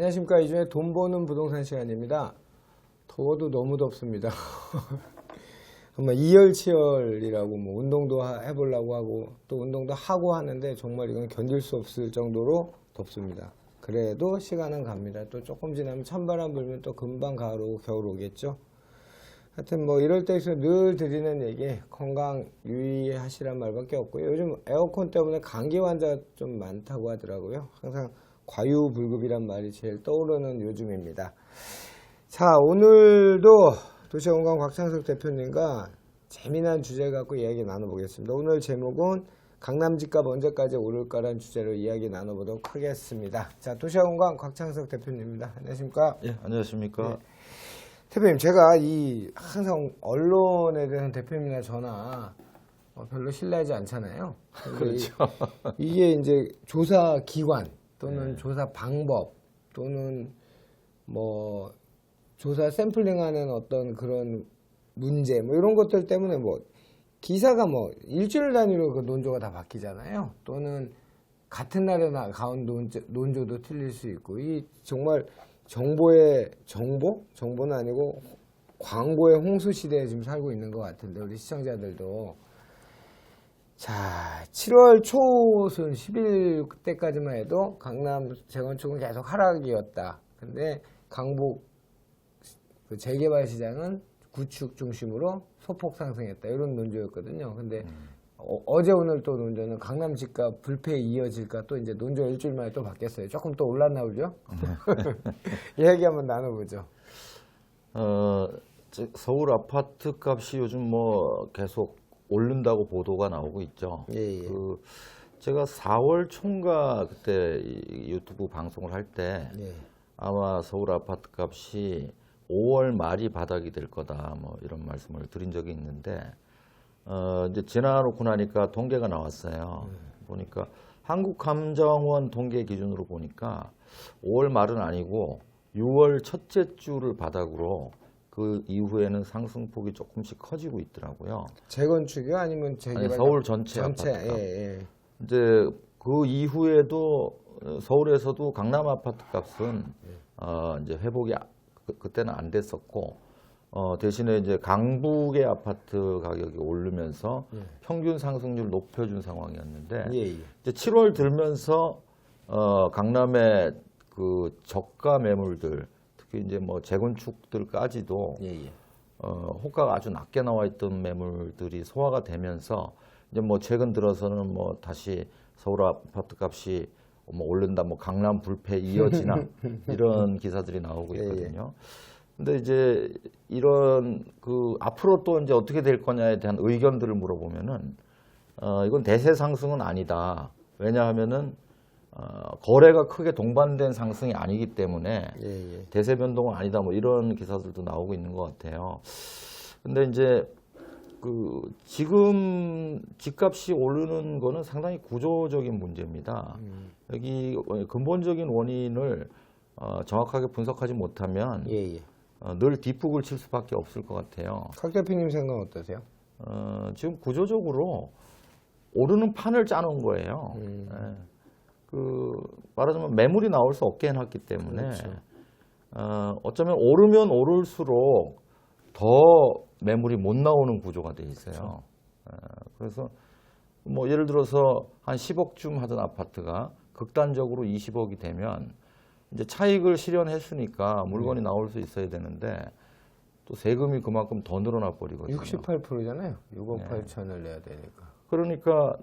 안녕하십니까. 이 중에 돈 버는 부동산 시간입니다. 더워도 너무 덥습니다. 정말 이열치열이라고 뭐 운동도 해보려고 하고 또 운동도 하고 하는데 정말 이건 견딜 수 없을 정도로 덥습니다. 그래도 시간은 갑니다. 또 조금 지나면 찬바람 불면 또 금방 가을 오고 겨울 오겠죠. 하여튼 뭐 이럴 때에서 늘 드리는 얘기 건강 유의하시란 말밖에 없고요. 요즘 에어컨 때문에 감기 환자가 좀 많다고 하더라고요. 항상 과유불급이란 말이 제일 떠오르는 요즘입니다. 자, 오늘도 도시건강 곽창석 대표님과 재미난 주제 갖고 이야기 나눠보겠습니다. 오늘 제목은 강남 집값 언제까지 오를까라는 주제로 이야기 나눠보도록 하겠습니다. 자, 도시건강 곽창석 대표님입니다. 안녕하십니까? 예, 안녕하십니까? 네. 대표님, 제가 항상 언론에 대한 대표님이나 저나 별로 신뢰하지 않잖아요. 그렇죠. 이게 이제 조사 기관 또는 네. 조사 방법 또는 뭐 조사 샘플링하는 어떤 그런 문제 뭐 이런 것들 때문에 뭐 기사가 뭐 일주일 단위로 그 논조가 다 바뀌잖아요. 또는 같은 날에 나온 논조도 틀릴 수 있고 이 정말 정보는 아니고 광고의 홍수 시대에 지금 살고 있는 것 같은데 우리 시청자들도 자 7월 초순 10일 때까지만 해도 강남 재건축은 계속 하락이었다. 근데 강북 그 재개발 시장은 구축 중심으로 소폭 상승했다. 이런 논조였거든요. 근데 어제 오늘 또 논조는 강남 집값 불패에 이어질까 또 이제 논조 일주일 만에 또 바뀌었어요. 조금 또 올랐나 보죠? 이야기 한번 나눠보죠. 서울 아파트 값이 요즘 뭐 계속 오른다고 보도가 나오고 있죠. 예. 제가 4월 초인가 그때 유튜브 방송을 할 때 예. 아마 서울 아파트 값이 5월 말이 바닥이 될 거다 뭐 이런 말씀을 드린 적이 있는데 이제 지나놓고 나니까 통계가 나왔어요. 보니까 한국감정원 통계 기준으로 보니까 5월 말은 아니고 6월 첫째 주를 바닥으로 그 이후에는 상승폭이 조금씩 커지고 있더라고요. 재건축이요? 아니면 재개발? 아니, 서울 전체 아파트가. 예. 이제 그 이후에도 서울에서도 강남 아파트 값은 이제 회복이 그때는 안 됐었고 대신에 이제 강북의 아파트 가격이 오르면서 평균 상승률 높여준 상황이었는데 이제 7월 들면서 강남의 그 저가 매물들 특히 이제 뭐 재건축들까지도 호가가 아주 낮게 나와 있던 매물들이 소화가 되면서 이제 뭐 최근 들어서는 뭐 다시 서울 아파트 값이 뭐 오른다, 뭐 강남 불패 이어지나 이런 기사들이 나오고 있거든요. 근데 이제 이런 그 앞으로 또 이제 어떻게 될 거냐에 대한 의견들을 물어보면은 이건 대세 상승은 아니다. 왜냐하면은 거래가 크게 동반된 상승이 아니기 때문에 대세 변동은 아니다. 뭐 이런 기사들도 나오고 있는 것 같아요. 근데 이제 그 지금 집값이 오르는 거는 상당히 구조적인 문제입니다. 여기 근본적인 원인을 정확하게 분석하지 못하면 늘 뒷북을 칠 수밖에 없을 것 같아요. 곽 대표님 생각은 어떠세요? 지금 구조적으로 오르는 판을 짜놓은 거예요. 그 말하자면 매물이 나올 수 없게 해놨기 때문에 그렇죠. 어쩌면 오르면 오를수록 더 매물이 못 나오는 구조가 돼 있어요. 그렇죠. 그래서 뭐 예를 들어서 한 10억쯤 하던 아파트가 극단적으로 20억이 되면 이제 차익을 실현했으니까 물건이 나올 수 있어야 되는데 또 세금이 그만큼 더 늘어나 버리거든요. 68%잖아요. 6억 8천을 내야 되니까. 그러니까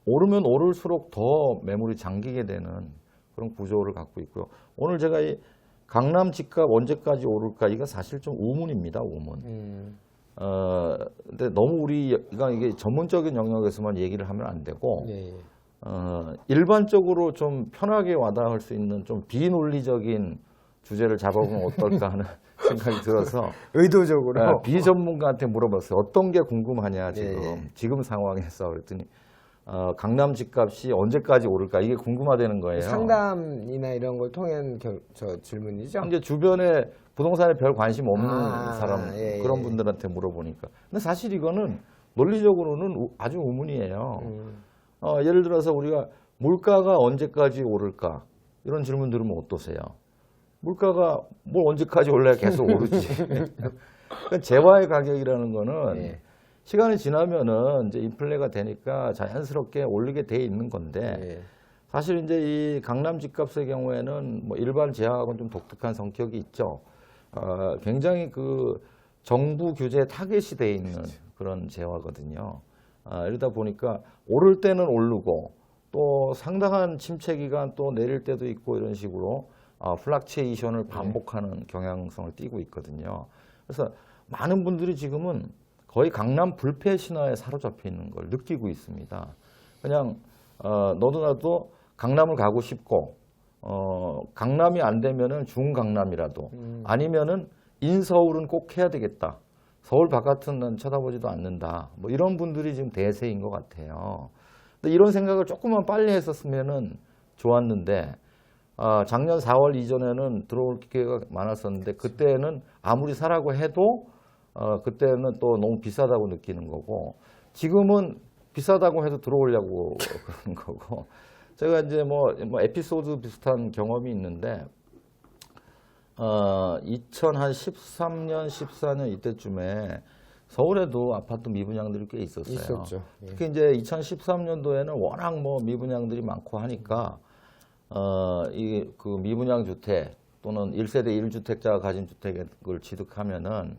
오르면 오를수록 더 매물이 잠기게 되는 그런 구조를 갖고 있고요. 오늘 제가 이 강남 집값 언제까지 오를까 이거 사실 좀 우문입니다. 우문. 근데 너무 우리가 이게 전문적인 영역에서만 얘기를 하면 안 되고 일반적으로 좀 편하게 와닿을 수 있는 좀 비논리적인 주제를 잡아보면 어떨까 하는 생각이 들어서 의도적으로 비전문가한테 물어봤어요. 어떤 게 궁금하냐 지금 상황에서 그랬더니 강남 집값이 언제까지 오를까 이게 궁금하다는 거예요. 상담이나 이런 걸 통한 저 질문이죠. 이제 주변에 부동산에 별 관심 없는 사람 그런 분들한테 물어보니까. 근데 사실 이거는 논리적으로는 아주 의문이에요. 예를 들어서 우리가 물가가 언제까지 오를까 이런 질문 들으면 어떠세요? 물가가 뭘 언제까지 올라야 계속 오르지. 그러니까 재화의 가격이라는 거는 네. 시간이 지나면은 이제 인플레가 되니까 자연스럽게 오르게 돼 있는 건데 네. 사실 이제 이 강남 집값의 경우에는 뭐 일반 재화하고는 좀 독특한 성격이 있죠. 굉장히 그 정부 규제에 타겟이 돼 있는 그런 재화거든요. 이러다 보니까 오를 때는 오르고 또 상당한 침체 기간 또 내릴 때도 있고 이런 식으로 플락츄에이션을 반복하는 경향성을 띠고 있거든요. 그래서 많은 분들이 지금은 거의 강남 불패 신화에 사로잡혀 있는 걸 느끼고 있습니다. 그냥 너도 나도 강남을 가고 싶고 강남이 안 되면은 중강남이라도 아니면은 인서울은 꼭 해야 되겠다. 서울 바깥은 난 쳐다보지도 않는다. 뭐 이런 분들이 지금 대세인 것 같아요. 근데 이런 생각을 조금만 빨리 했었으면은 좋았는데 작년 4월 이전에는 들어올 기회가 많았었는데 그때는 아무리 사라고 해도 그때는 또 너무 비싸다고 느끼는 거고 지금은 비싸다고 해도 들어오려고 그러는 거고 제가 이제 뭐 에피소드 비슷한 경험이 있는데 2013년, 14년 이때쯤에 서울에도 아파트 미분양들이 꽤 있었어요. 있었죠. 예. 특히 이제 2013년도에는 워낙 뭐 미분양들이 많고 하니까 이 그 미분양 주택 또는 1세대 1주택자가 가진 주택을 취득하면은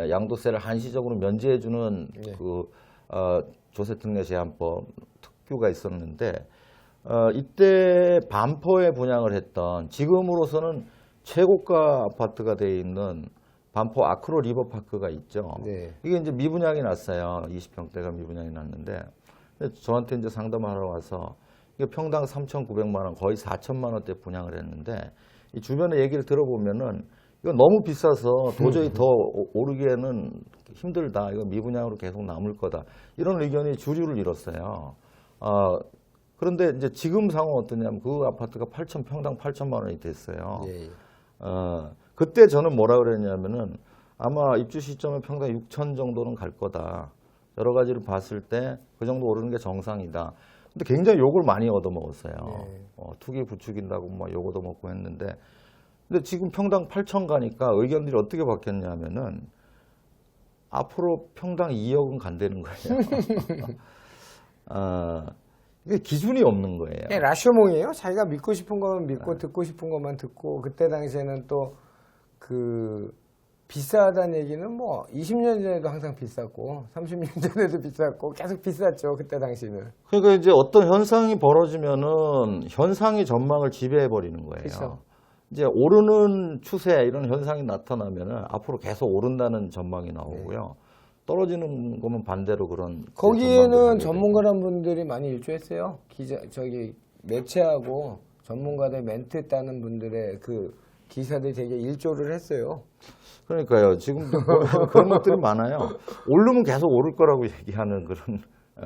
양도세를 한시적으로 면제해주는 네. 그 조세특례 제한법 특규가 있었는데 이때 반포에 분양을 했던 지금으로서는 최고가 아파트가 돼 있는 반포 아크로 리버파크가 있죠. 네. 이게 이제 미분양이 났어요. 20평대가 미분양이 났는데 저한테 이제 상담하러 와서 이게 평당 3,900만 원, 거의 4천만 원대 분양을 했는데 이 주변에 얘기를 들어보면은 이거 너무 비싸서 도저히 더 오르기에는 힘들다. 이거 미분양으로 계속 남을 거다. 이런 의견이 주류를 이뤘어요. 그런데 이제 지금 상황 어떠냐면 그 아파트가 평당 8천만 원이 됐어요. 예. 그때 저는 뭐라 그랬냐면은 아마 입주 시점에 평당 6천 정도는 갈 거다. 여러 가지를 봤을 때 그 정도 오르는 게 정상이다. 근데 굉장히 욕을 많이 얻어먹었어요. 네. 투기 부추긴다고 막 욕 얻어먹고 했는데 근데 지금 평당 8천 가니까 의견들이 어떻게 바뀌었냐면은 앞으로 평당 2억은 간다는 거예요. 이게 기준이 없는 거예요. 예, 라쇼몽이에요. 자기가 믿고 싶은 거만 믿고 듣고 싶은 것만 듣고 그때 당시에는 또 그 비싸다는 얘기는 뭐 20년 전에도 항상 비쌌고 30년 전에도 비쌌고 계속 비쌌죠. 그때 당시는. 그러니까 이제 어떤 현상이 벌어지면은 현상의 전망을 지배해 버리는 거예요. 그쵸. 이제 오르는 추세 이런 현상이 나타나면은 앞으로 계속 오른다는 전망이 나오고요. 떨어지는 거면 반대로 그런 거기에는 전망들을 하게 전문가란 분들이 많이 일조했어요. 매체하고 전문가들 멘트 따는 분들의 그 기사들이 되게 일조를 했어요. 그러니까요. 지금도 그런 것들이 많아요. 오르면 계속 오를 거라고 얘기하는 그런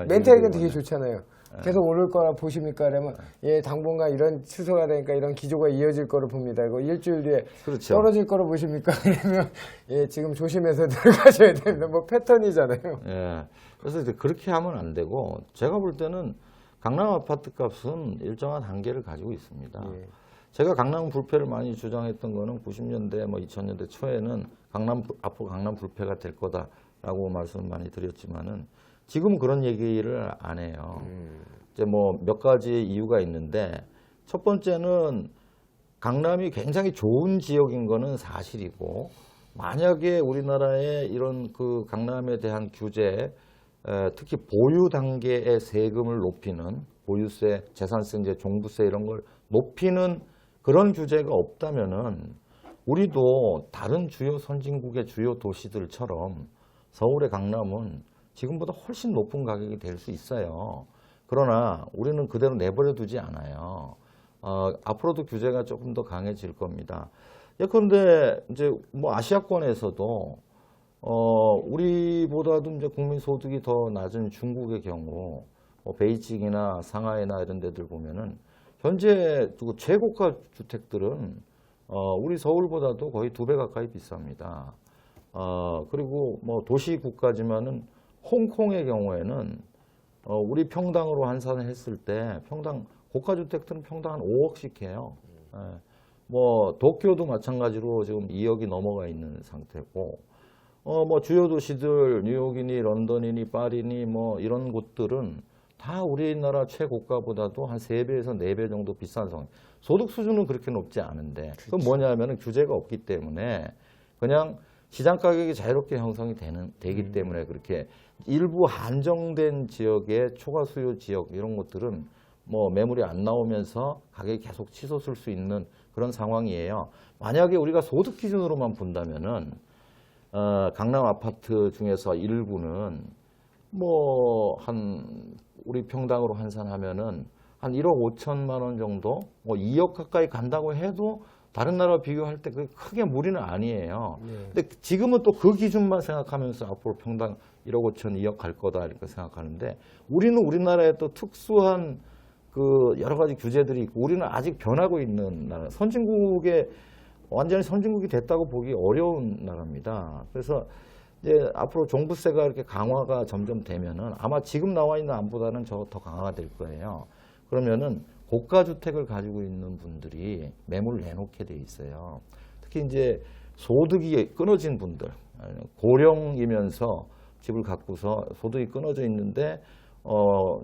멘트하기가 되게 좋잖아요. 계속 오를 거라 보십니까? 그러면 예, 당분간 이런 추세가 되니까 이런 기조가 이어질 거로 봅니다. 이거 일주일 뒤에 그렇죠. 떨어질 거로 보십니까? 그러면 예, 지금 조심해서 들어가셔야 됩니다. 뭐 패턴이잖아요. 예. 그래서 이제 그렇게 하면 안 되고 제가 볼 때는 강남 아파트 값은 일정한 한계를 가지고 있습니다. 예. 제가 강남 불패를 많이 주장했던 거는 90년대, 2000년대 초에는 앞으로 강남 불패가 될 거다라고 말씀을 많이 드렸지만은 지금은 그런 얘기를 안 해요. 이제 뭐 몇 가지 이유가 있는데 첫 번째는 강남이 굉장히 좋은 지역인 거는 사실이고 만약에 우리나라의 이런 그 강남에 대한 규제, 특히 보유 단계의 세금을 높이는 보유세, 재산세, 이제 종부세 이런 걸 높이는 그런 규제가 없다면은 우리도 다른 주요 선진국의 주요 도시들처럼 서울의 강남은 지금보다 훨씬 높은 가격이 될 수 있어요. 그러나 우리는 그대로 내버려 두지 않아요. 앞으로도 규제가 조금 더 강해질 겁니다. 예컨대 이제 뭐 아시아권에서도 우리보다도 이제 국민 소득이 더 낮은 중국의 경우 뭐 베이징이나 상하이나 이런 데들 보면은 현재 최고가 주택들은 우리 서울보다도 거의 2배 가까이 비쌉니다. 그리고 뭐 도시 국가지만은 홍콩의 경우에는 우리 평당으로 환산을 했을 때 평당 고가 주택들은 평당 한 5억씩 해요. 뭐 도쿄도 마찬가지로 지금 2억이 넘어가 있는 상태고, 뭐 주요 도시들 뉴욕이니 런던이니 파리니 뭐 이런 곳들은 다 우리나라 최고가보다도 한 3배에서 4배 정도 비싼 상황. 소득 수준은 그렇게 높지 않은데, 그건 뭐냐면은 규제가 없기 때문에 그냥 시장 가격이 자유롭게 형성이 되기 때문에 그렇게 일부 한정된 지역의 초과 수요 지역 이런 것들은 뭐 매물이 안 나오면서 가격이 계속 치솟을 수 있는 그런 상황이에요. 만약에 우리가 소득 기준으로만 본다면은 강남 아파트 중에서 일부는 뭐 우리 평당으로 환산하면은 한 1억 5천만 원 정도, 뭐 2억 가까이 간다고 해도 다른 나라 비교할 때 그게 크게 무리는 아니에요. 근데 지금은 또 그 기준만 생각하면서 앞으로 평당 1억 5천, 2억 갈 거다 이렇게 생각하는데, 우리는 우리나라에 또 특수한 그 여러 가지 규제들이 있고 우리는 아직 변하고 있는 나라, 완전히 선진국이 됐다고 보기 어려운 나라입니다. 그래서 이제 앞으로 종부세가 이렇게 강화가 점점 되면은 아마 지금 나와 있는 안보다는 더 강화가 될 거예요. 그러면은 고가 주택을 가지고 있는 분들이 매물을 내놓게 돼 있어요. 특히 이제 소득이 끊어진 분들, 고령이면서 집을 갖고서 소득이 끊어져 있는데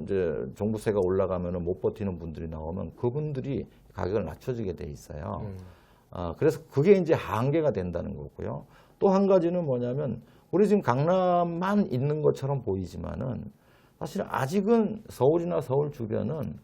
이제 종부세가 올라가면은 못 버티는 분들이 나오면 그분들이 가격을 낮춰지게 돼 있어요. 그래서 그게 이제 한계가 된다는 거고요. 또 한 가지는 뭐냐면 우리 지금 강남만 있는 것처럼 보이지만은 사실 아직은 서울이나 서울 주변은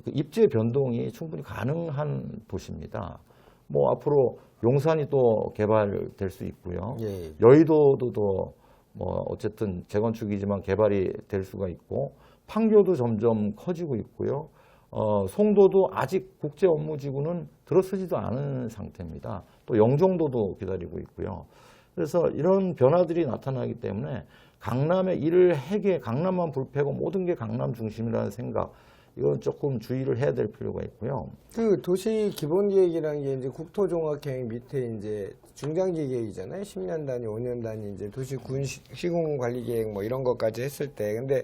입지의 변동이 충분히 가능한 도시입니다. 뭐 앞으로 용산이 또 개발될 수 있고요. 예. 여의도도 또 뭐 어쨌든 재건축이지만 개발이 될 수가 있고, 판교도 점점 커지고 있고요. 송도도 아직 국제 업무지구는 들어서지도 않은 상태입니다. 또 영종도도 기다리고 있고요. 그래서 이런 변화들이 나타나기 때문에 강남의 일을 해게, 강남만 불패고 모든 게 강남 중심이라는 생각, 이건 조금 주의를 해야 될 필요가 있고요. 그 도시 기본 계획이라는 게 이제 국토종합계획 밑에 이제 중장기 계획이잖아요. 10년 단위, 5년 단위 이제 도시군 시공 관리 계획 뭐 이런 것까지 했을 때, 근데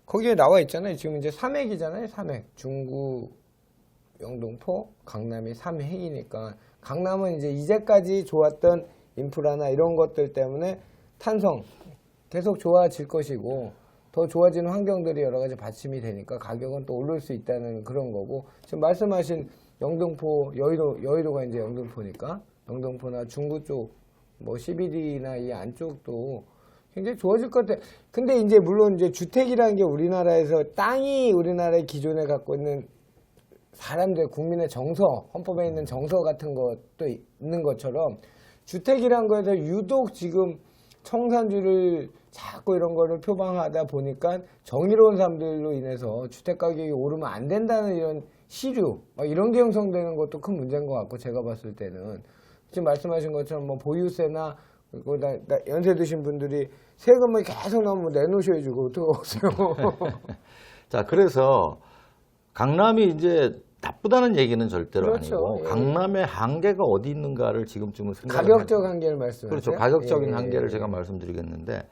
거기에 나와 있잖아요. 지금 이제 3핵이잖아요. 3핵. 중구, 영등포, 강남이 3핵이니까 강남은 이제 이제까지 좋았던 인프라나 이런 것들 때문에 탄성 계속 좋아질 것이고, 더 좋아지는 환경들이 여러 가지 받침이 되니까 가격은 또 오를 수 있다는 그런 거고, 지금 말씀하신 영등포, 여의도가 이제 영등포니까 영등포나 중구 쪽, 뭐 CBD나 이 안쪽도 굉장히 좋아질 것 같아요. 근데 이제 물론 이제 주택이라는 게 우리나라에서 땅이 우리나라의 기존에 갖고 있는 사람들, 국민의 정서, 헌법에 있는 정서 같은 것도 있는 것처럼 주택이란 거에서 유독 지금 청산주를 자꾸 이런 거를 표방하다 보니까 정의로운 사람들로 인해서 주택 가격이 오르면 안 된다는 이런 시류, 이런 게 형성되는 것도 큰 문제인 것 같고, 제가 봤을 때는 지금 말씀하신 것처럼 뭐 보유세나 그리고 연세 드신 분들이 세금을 계속 나오면 내놓으셔야지고 어떡하세요. 자, 그래서 강남이 이제 나쁘다는 얘기는 절대로 그렇죠. 아니고, 예. 강남의 한계가 어디 있는가를 지금쯤은 생각을 가격적 한계를 말씀하세요. 그렇죠. 가격적인 예. 한계를 제가 말씀드리겠는데,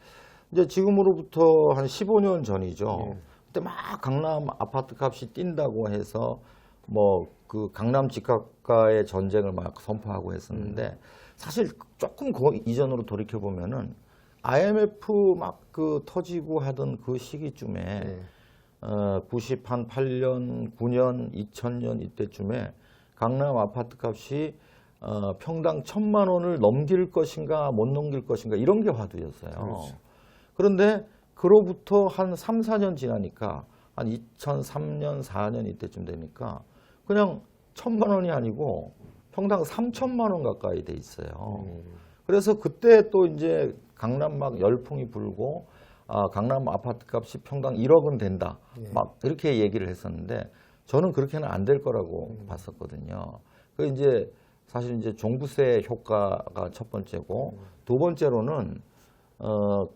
이제 지금으로부터 한 15년 전이죠. 그때 막 강남 아파트 값이 뛴다고 해서 뭐 그 강남 집값과의 전쟁을 막 선포하고 했었는데, 사실 조금 그 이전으로 돌이켜 보면은 IMF 막 그 터지고 하던 그 시기쯤에 98년, 9년, 2000년 이때쯤에 강남 아파트 값이 평당 1,000만 원을 넘길 것인가 못 넘길 것인가 이런 게 화두였어요. 그렇죠. 그런데 그로부터 한 3, 4년 지나니까 한 2003년, 4년 이때쯤 되니까 그냥 1,000만 원이 아니고 평당 3,000만 원 가까이 돼 있어요. 그래서 그때 또 이제 강남 막 열풍이 불고, 강남 아파트 값이 평당 1억은 된다. 막 이렇게 얘기를 했었는데, 저는 그렇게는 안 될 거라고 봤었거든요. 그 이제 사실 이제 종부세 효과가 첫 번째고, 두 번째로는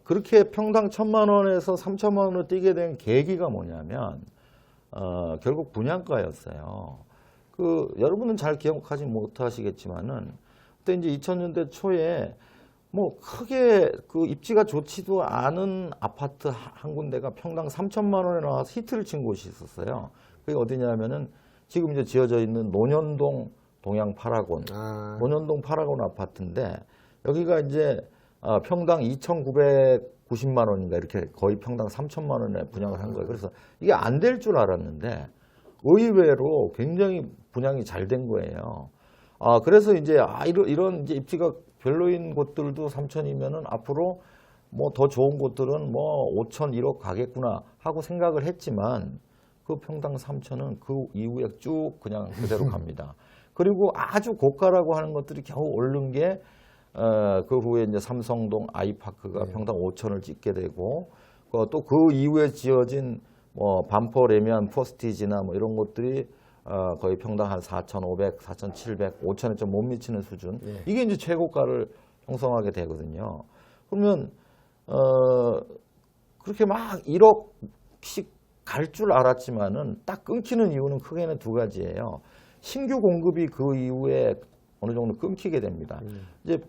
그렇게 평당 1,000만 원에서 3,000만 원을 뛰게 된 계기가 뭐냐면 결국 분양가였어요. 그 여러분은 잘 기억하지 못하시겠지만은 그때 이제 2000년대 초에 뭐 크게 그 입지가 좋지도 않은 아파트 한 군데가 평당 3,000만 원에 나와서 히트를 친 곳이 있었어요. 그게 어디냐면은 지금 이제 지어져 있는 논현동 동양 파라곤, 아, 논현동 파라곤 아파트인데 여기가 이제 평당 2,990만 원인가 이렇게 거의 평당 3천만 원에 분양을 한 거예요. 그래서 이게 안 될 줄 알았는데 의외로 굉장히 분양이 잘 된 거예요. 그래서 이제 이런 이제 입지가 별로인 곳들도 3천이면은 앞으로 뭐 더 좋은 곳들은 뭐 5천, 1억 가겠구나 하고 생각을 했지만 그 평당 3천은 그 이후에 쭉 그냥 그대로 갑니다. 그리고 아주 고가라고 하는 것들이 겨우 오른 게 그 후에 이제 삼성동 아이파크가 평당 5천을 찍게 되고 또 그 이후에 지어진 뭐 반포 레미안 포스티지나 뭐 이런 것들이 거의 평당 한 4,500, 4,700, 5천에 좀 못 미치는 수준. 이게 이제 최고가를 형성하게 되거든요. 그러면 그렇게 막 1억씩 갈 줄 알았지만은 딱 끊기는 이유는 크게는 두 가지예요. 신규 공급이 그 이후에 어느 정도 끊기게 됩니다. 이제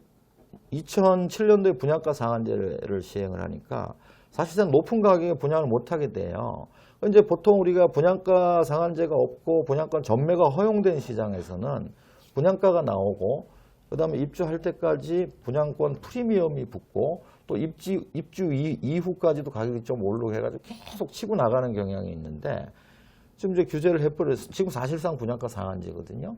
2007년도에 분양가 상한제를 시행을 하니까 사실상 높은 가격에 분양을 못 하게 돼요. 이제 보통 우리가 분양가 상한제가 없고 분양가 전매가 허용된 시장에서는 분양가가 나오고 그다음에 입주할 때까지 분양권 프리미엄이 붙고 또 입주 이후까지도 가격이 좀 오르고 해가지고 계속 치고 나가는 경향이 있는데 지금 이제 규제를 해버려서 지금 사실상 분양가 상한제거든요.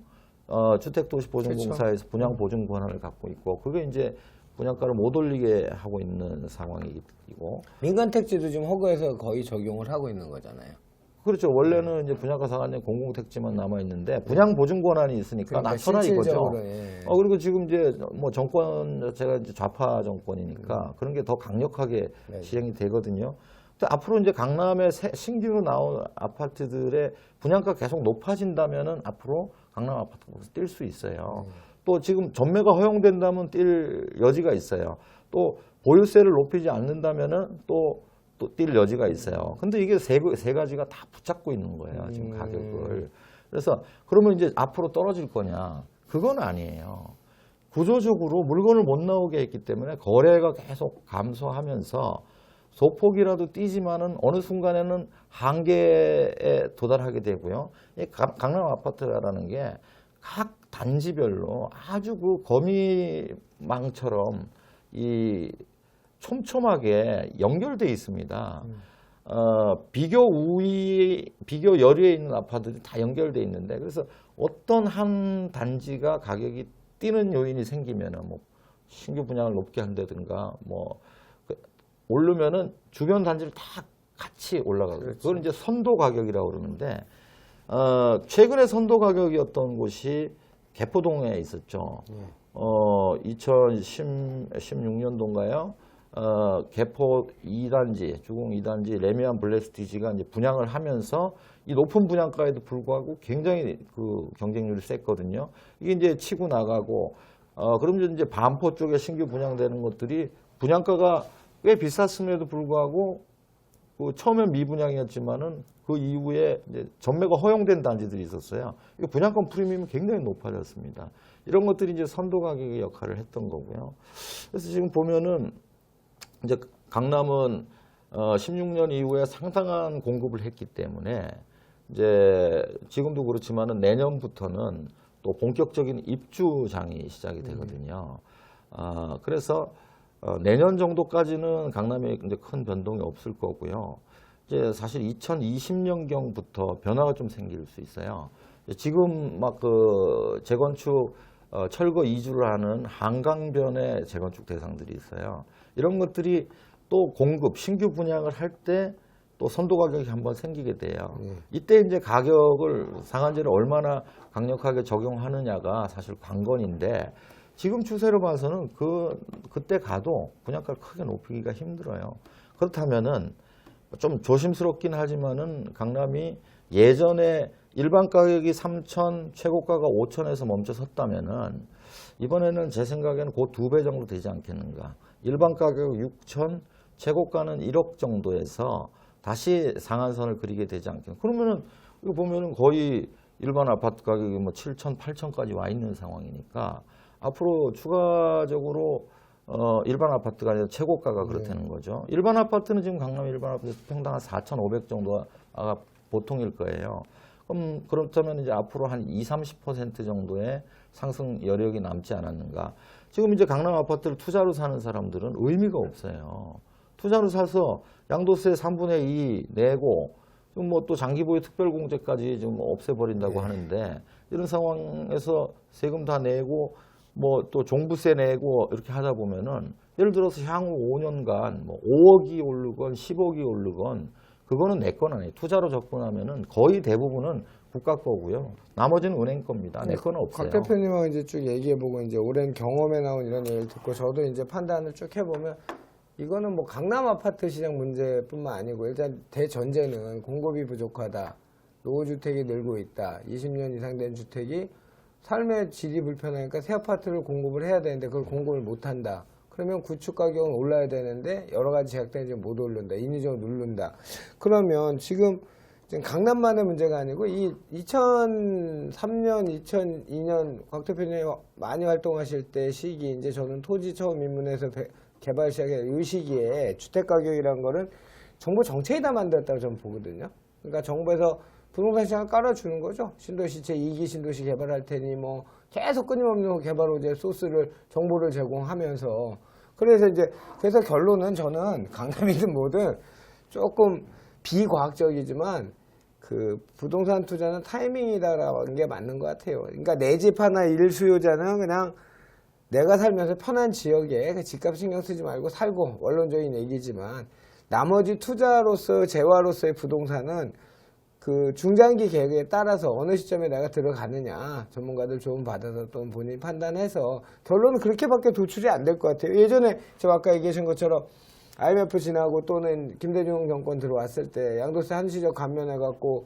주택도시보증공사에서 분양 보증 권한을 갖고 있고 그게 이제 분양가를 못 올리게 하고 있는 상황이고 민간 택지도 지금 허가해서 거의 적용을 하고 있는 거잖아요. 그렇죠. 원래는 이제 분양가 상한제 공공택지만 남아 있는데 분양 보증 권한이 있으니까 낮춰라 이거죠. 실질적으로, 예. 그리고 지금 이제 뭐 정권 자체가 이제 좌파 정권이니까 그런 게 더 강력하게 네. 시행이 되거든요. 근데 앞으로 이제 강남에 신규로 나온 아파트들의 분양가 계속 높아진다면은 앞으로 강남 아파트가 뛸 수 있어요. 또 지금 전매가 허용된다면 뛸 여지가 있어요. 또 보유세를 높이지 않는다면은 또 뛸 여지가 있어요. 근데 이게 세 가지가 다 붙잡고 있는 거예요. 지금 가격을. 그래서 그러면 이제 앞으로 떨어질 거냐? 그건 아니에요. 구조적으로 물건을 못 나오게 했기 때문에 거래가 계속 감소하면서 소폭이라도 뛰지만은 어느 순간에는 한계에 도달하게 되고요. 이 강남 아파트라는 게 각 단지별로 아주 그 거미망처럼 이 촘촘하게 연결돼 있습니다. 비교 여리에 있는 아파트들이 다 연결돼 있는데 그래서 어떤 한 단지가 가격이 뛰는 요인이 생기면은 뭐 신규 분양을 높게 한다든가 뭐 오르면은 주변 단지를 다 같이 올라가고 그렇죠. 그걸 이제 선도 가격이라고 그러는데 최근에 선도 가격이었던 곳이 개포동에 있었죠. 2016년도인가요? 개포 2단지, 주공 2단지 레미안 블레스티지가 이제 분양을 하면서 이 높은 분양가에도 불구하고 굉장히 그 경쟁률이 셌거든요. 이게 이제 치고 나가고, 그러면 이제 반포 쪽에 신규 분양되는 것들이 분양가가 꽤 비쌌음에도 불구하고 그 처음엔 미분양이었지만은 그 이후에 이제 전매가 허용된 단지들이 있었어요. 이 분양권 프리미엄이 굉장히 높아졌습니다. 이런 것들이 이제 선도 가격의 역할을 했던 거고요. 그래서 지금 보면은 이제 강남은 16년 이후에 상당한 공급을 했기 때문에 이제 지금도 그렇지만은 내년부터는 또 본격적인 입주장이 시작이 되거든요. 그래서 내년 정도까지는 강남에 이제 큰 변동이 없을 거고요. 이제 사실 2020년경부터 변화가 좀 생길 수 있어요. 지금 막 그 재건축 철거 이주를 하는 한강변의 재건축 대상들이 있어요. 이런 것들이 또 공급, 신규 분양을 할 때 또 선도 가격이 한번 생기게 돼요. 이때 이제 가격을 상한제를 얼마나 강력하게 적용하느냐가 사실 관건인데 지금 추세로 봐서는 그때 가도 분양가를 크게 높이기가 힘들어요. 그렇다면은 좀 조심스럽긴 하지만은 강남이 예전에 일반 가격이 3천, 최고가가 5천에서 멈춰 섰다면은 이번에는 제 생각에는 그 2배 정도 되지 않겠는가. 일반 가격 6천, 최고가는 1억 정도에서 다시 상한선을 그리게 되지 않겠는가. 그러면은 이거 보면은 거의 일반 아파트 가격이 뭐 7천, 8천까지 와 있는 상황이니까 앞으로 추가적으로 일반 아파트가 아니라 최고가가 그렇다는 거죠. 일반 아파트는 지금 강남 일반 아파트 평당 한 4,500 정도가 보통일 거예요. 그렇다면 이제 앞으로 한 20-30% 정도의 상승 여력이 남지 않았는가. 지금 이제 강남 아파트를 투자로 사는 사람들은 의미가 없어요. 투자로 사서 양도세 3분의 2 내고 뭐 또 장기보유 특별공제까지 좀 없애버린다고 하는데 이런 상황에서 세금 다 내고 뭐 또 종부세 내고 이렇게 하다 보면은 예를 들어서 향후 5년간 뭐 5억이 오르건 10억이 오르건 그거는 내 건 아니에요. 투자로 접근하면은 거의 대부분은 국가 거고요. 나머지는 은행 겁니다. 내 거는 없어요. 곽 대표님하고 이제 쭉 얘기해보고 이제 오랜 경험에 나온 이런 얘기를 듣고 저도 이제 판단을 쭉 해보면 이거는 뭐 강남 아파트 시장 문제뿐만 아니고 일단 대전제는 공급이 부족하다. 노후주택이 늘고 있다. 20년 이상 된 주택이 삶의 질이 불편하니까 새 아파트를 공급을 해야 되는데 그걸 공급을 못한다. 그러면 구축 가격은 올라야 되는데 여러 가지 제약 때문에 못 오른다. 인위적으로 누른다. 그러면 지금 강남만의 문제가 아니고 이 2003년, 2002년 곽 대표님이 많이 활동하실 때 시기 이제 저는 토지 처음 입문해서 개발 시작한 이 시기에 주택 가격이라는 거는 정부 정책이 다 만들었다고 저는 보거든요. 그러니까 정부에서 부동산 시장을 깔아주는 거죠. 신도시 제2기 신도시 개발할 테니 뭐 계속 끊임없는 개발 호재 소스를 정보를 제공하면서 그래서 결론은 저는 강남이든 뭐든 조금 비과학적이지만 그 부동산 투자는 타이밍이다라는 게 맞는 것 같아요. 그러니까 내 집 하나 일수요자는 그냥 내가 살면서 편한 지역에 집값 신경 쓰지 말고 살고 원론적인 얘기지만 나머지 투자로서 재화로서의 부동산은 그 중장기 계획에 따라서 어느 시점에 내가 들어가느냐 전문가들 조언 받아서 또 본인이 판단해서 결론은 그렇게밖에 도출이 안 될 것 같아요. 예전에 저 아까 얘기하신 것처럼 IMF 지나고 또는 김대중 정권 들어왔을 때 양도세 한시적 감면해갖고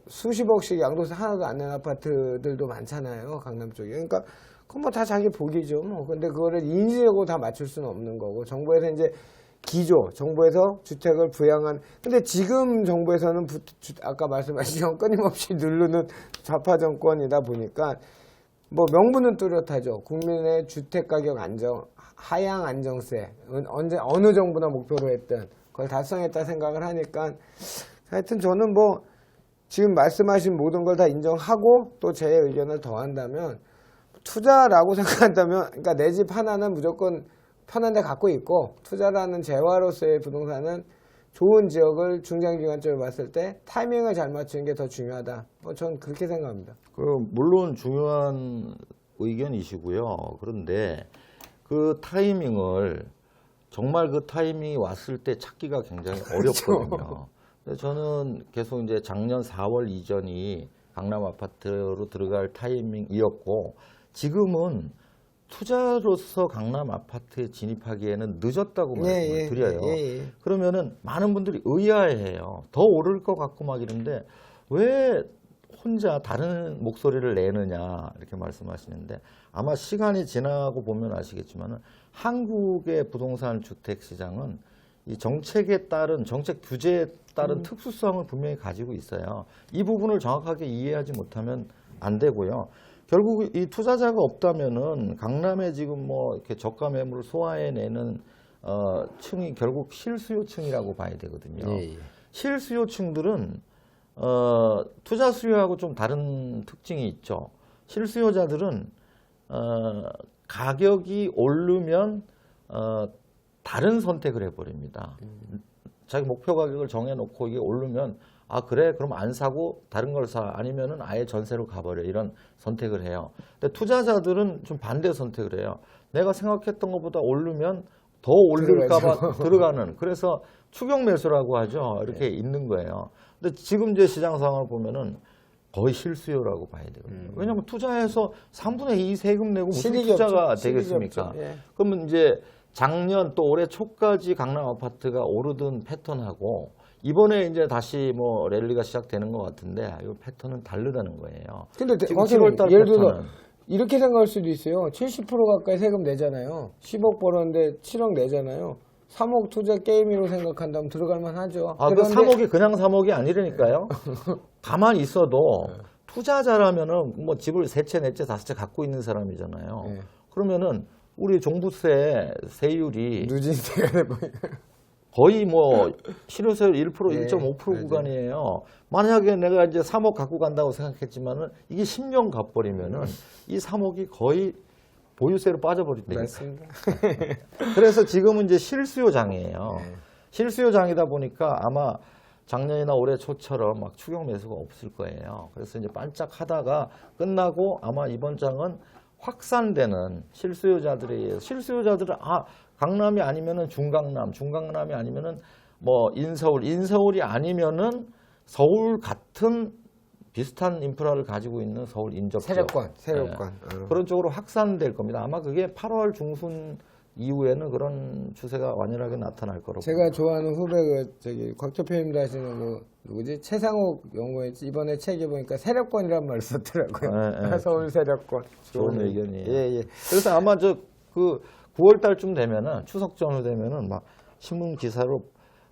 수십억씩 양도세 하나도 안 낸 아파트들도 많잖아요. 강남 쪽에. 그러니까 그건 뭐 다 자기 복이죠. 뭐 근데 그거를 인지적으로 다 맞출 수는 없는 거고 정부에서 이제 기조, 정부에서 주택을 부양한 근데 지금 정부에서는 아까 말씀하신 것 끊임없이 누르는 좌파 정권이다 보니까 뭐 명분은 뚜렷하죠. 국민의 주택 가격 안정, 하향 안정세 어느 정부나 목표로 했던 그걸 달성했다 생각을 하니까 하여튼 저는 뭐 지금 말씀하신 모든 걸 다 인정하고 또 제 의견을 더한다면 투자라고 생각한다면 그러니까 내 집 하나는 무조건 편한 데 갖고 있고 투자라는 재화로서의 부동산은 좋은 지역을 중장기간적으로 봤을 때 타이밍을 잘 맞추는 게 더 중요하다. 저는 그렇게 생각합니다. 물론 중요한 의견이시고요. 그런데 그 타이밍을 정말 그 타이밍이 왔을 때 찾기가 굉장히 어렵거든요. 그래서 저는 계속 이제 작년 4월 이전이 강남 아파트로 들어갈 타이밍이었고 지금은 투자로서 강남 아파트에 진입하기에는 늦었다고 말씀을 드려요. 그러면은 많은 분들이 의아해해요. 더 오를 것 같고 막 이런데 왜 혼자 다른 목소리를 내느냐 이렇게 말씀하시는데 아마 시간이 지나고 보면 아시겠지만 한국의 부동산 주택 시장은 이 정책에 따른 정책 규제에 따른 특수성을 분명히 가지고 있어요. 이 부분을 정확하게 이해하지 못하면 안 되고요. 결국 이 투자자가 없다면은 강남에 지금 뭐 이렇게 저가 매물을 소화해내는 층이 결국 실수요층이라고 봐야 되거든요. 실수요층들은 투자 수요하고 좀 다른 특징이 있죠. 실수요자들은 가격이 오르면 다른 선택을 해버립니다. 자기 목표 가격을 정해놓고 이게 오르면 아 그래 그럼 안 사고 다른 걸 사 아니면은 아예 전세로 가버려 이런 선택을 해요. 근데 투자자들은 좀 반대 선택을 해요. 내가 생각했던 것보다 오르면 더 올릴까봐 들어가는 그래서 추격 매수라고 하죠. 이렇게 있는 거예요. 근데 지금 이제 시장 상황을 보면은 거의 실수요라고 봐야 되거든요. 왜냐하면 투자해서 3분의 2 세금 내고 무슨 투자가 되겠습니까? 그러면 이제 작년 또 올해 초까지 강남 아파트가 오르던 패턴하고 이번에 이제 다시 뭐 랠리가 시작되는 것 같은데 이 패턴은 다르다는 거예요. 근데 예를 들어 이렇게 생각할 수도 있어요. 70% 가까이 세금 내잖아요. 10억 벌었는데 7억 내잖아요. 3억 투자 게임으로 생각한다면 들어갈 만하죠. 아, 그 3억이 그냥 3억이 아니라니까요. 가만히 있어도 투자자라면은 뭐 집을 세 채, 네 채, 다섯 채 갖고 있는 사람이잖아요. 그러면은 우리 종부세 세율이 누진세가 거의 뭐 실효세율 1%, 네, 1.5% 맞아요. 구간이에요. 만약에 내가 이제 3억 갖고 간다고 생각했지만은 이게 10년 갚버리면은 이 3억이 거의 보유세로 빠져버린다니까. 맞습니다. 그래서 지금은 이제 실수요장이에요. 실수요장이다 보니까 아마 작년이나 올해 초처럼 막 추격 매수가 없을 거예요. 그래서 이제 반짝 하다가 끝나고 아마 이번 장은 확산되는 실수요자들에 의해서 실수요자들은 강남이 아니면은 중강남, 중강남이 아니면은 뭐 인서울이 아니면은 서울 같은 비슷한 인프라를 가지고 있는 서울 인접 지역. 세력권. 그런 쪽으로 확산될 겁니다. 아마 그게 8월 중순 이후에는 그런 추세가 완연하게 나타날 거라고. 제가 좋아하는 후배가 곽 대표님도 하시는 누구지? 최상욱 연구원이 이번에 책에 보니까 세력권이란 말을 썼더라고요. 네. 서울 세력권. 좋은 의견이에요. 예. 그래서 아마 그 9월 달쯤 되면은 추석 전후 되면은 막 신문 기사로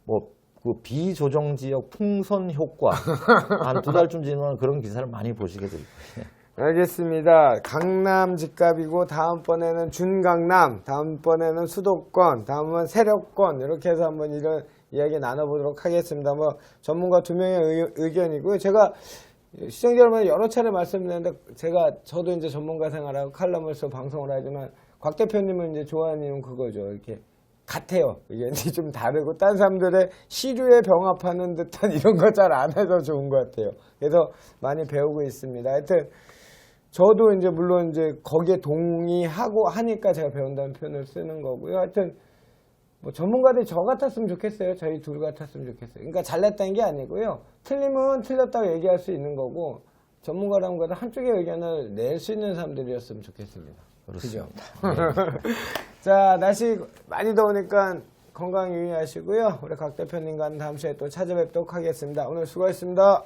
뭐 그 비조정 지역 풍선 효과 한 2달쯤 지나면 그런 기사를 많이 보시게 될 거예요. 알겠습니다. 강남 집값이고 다음번에는 준강남, 다음번에는 수도권, 다음은 세력권 이렇게 해서 한번 이런 이야기 나눠보도록 하겠습니다. 뭐 전문가 2명의 의견이고요. 제가 시청자 여러분 여러 차례 말씀드렸는데 저도 이제 전문가 생활하고 칼럼을 써 방송을 하지만 곽 대표님은 이제 좋아하는 이유는 그거죠. 이렇게 같아요. 의견이 좀 다르고 딴 사람들의 시류에 병합하는 듯한 이런 거 잘 안 해서 좋은 것 같아요. 그래서 많이 배우고 있습니다. 하여튼 저도 이제 물론 이제 거기에 동의하고 하니까 제가 배운다는 표현을 쓰는 거고요. 하여튼 뭐 전문가들이 저 같았으면 좋겠어요. 저희 둘 같았으면 좋겠어요. 그러니까 잘났다는 게 아니고요. 틀리면 틀렸다고 얘기할 수 있는 거고 전문가라는 것은 한쪽의 의견을 낼 수 있는 사람들이었으면 좋겠습니다. 그렇습니다. 그죠? 자, 날씨 많이 더우니까 건강 유의하시고요. 우리 곽 대표님과는 다음 시간에 또 찾아뵙도록 하겠습니다. 오늘 수고하셨습니다.